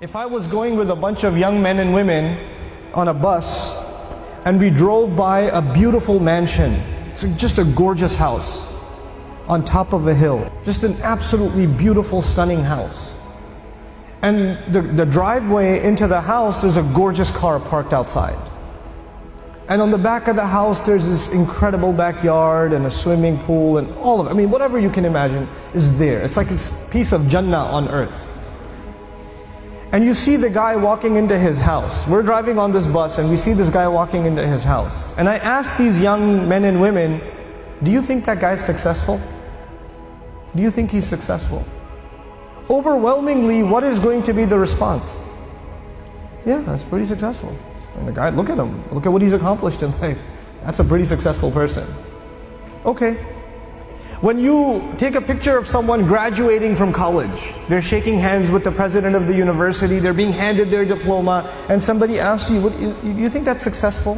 If I was going with a bunch of young men and women on a bus and we drove by a beautiful mansion, it's just a gorgeous house on top of a hill, just an absolutely beautiful, stunning house. And the driveway into the house, there's a gorgeous car parked outside. And on the back of the house, there's this incredible backyard and a swimming pool and all of it. I mean, whatever you can imagine is there. It's like it's a piece of Jannah on earth. And you see the guy walking into his house. We're driving on this bus and we see this guy walking into his house. And I asked these young men and women, do you think that guy's successful? Do you think he's successful? Overwhelmingly, what is going to be the response? Yeah, that's pretty successful. And the guy, look at him. Look at what he's accomplished in life. That's a pretty successful person. Okay. When you take a picture of someone graduating from college, they're shaking hands with the president of the university, they're being handed their diploma, and somebody asks you, you think that's successful?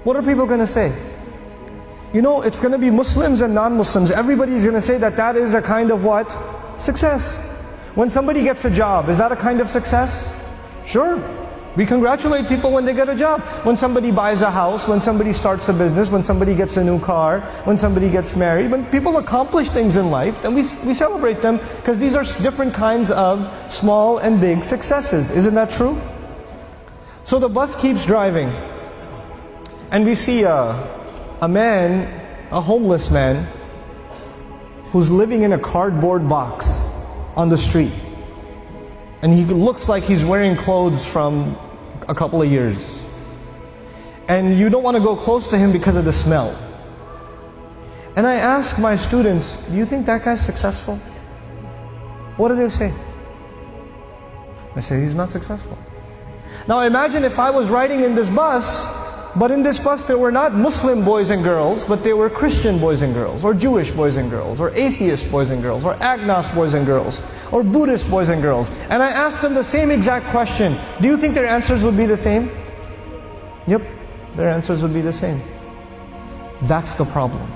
What are people going to say? You know, it's going to be Muslims and non-Muslims. Everybody's going to say that that is a kind of what? Success. When somebody gets a job, is that a kind of success? Sure. We congratulate people when they get a job. When somebody buys a house, when somebody starts a business, when somebody gets a new car, when somebody gets married, when people accomplish things in life, then we celebrate them because these are different kinds of small and big successes. Isn't that true? So the bus keeps driving and we see a man, a homeless man, who's living in a cardboard box on the street. And he looks like he's wearing clothes from a couple of years. And you don't want to go close to him because of the smell. And I ask my students, do you think that guy's successful? What do they say? They say he's not successful. Now imagine if I was riding in this bus, but in this bus there were not Muslim boys and girls, but they were Christian boys and girls, or Jewish boys and girls, or atheist boys and girls, or agnostic boys and girls, or Buddhist boys and girls. And I asked them the same exact question. Do you think their answers would be the same? Yep, their answers would be the same. That's the problem.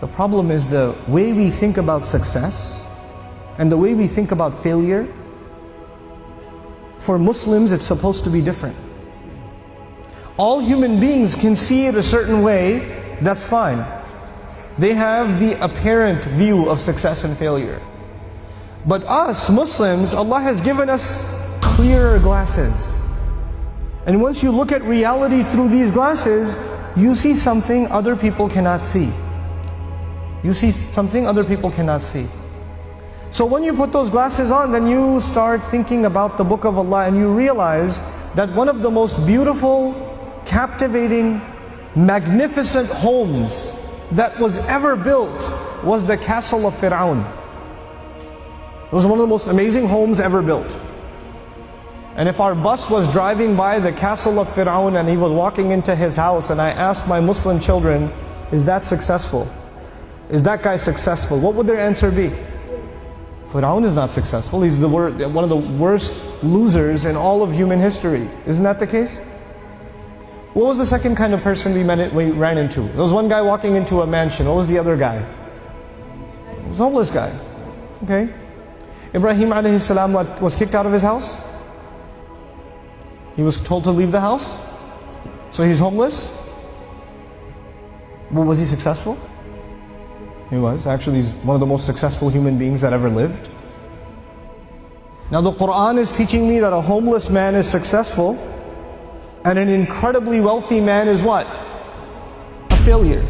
The problem is the way we think about success and the way we think about failure. For Muslims, it's supposed to be different. All human beings can see it a certain way, that's fine. They have the apparent view of success and failure. But us, Muslims, Allah has given us clearer glasses. And once you look at reality through these glasses, you see something other people cannot see. You see something other people cannot see. So when you put those glasses on, then you start thinking about the Book of Allah and you realize that one of the most beautiful, captivating, magnificent homes that was ever built was the castle of Fir'aun. It was one of the most amazing homes ever built. And if our bus was driving by the castle of Fir'aun and he was walking into his house and I asked my Muslim children, is that successful? Is that guy successful? What would their answer be? Fir'aun is not successful. He's one of the worst losers in all of human history. Isn't that the case? What was the second kind of person we ran into? There was one guy walking into a mansion. What was the other guy? It was a homeless guy. Okay. Ibrahim alayhi salam was kicked out of his house. He was told to leave the house. So he's homeless. Well, was he successful? He was. Actually, he's one of the most successful human beings that ever lived. Now the Quran is teaching me that a homeless man is successful and an incredibly wealthy man is what? A failure.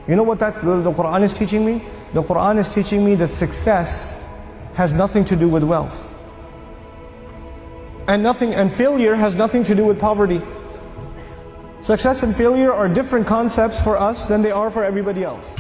You know what the Quran is teaching me? The Quran is teaching me that success has nothing to do with wealth. And failure has nothing to do with poverty. Success and failure are different concepts for us than they are for everybody else.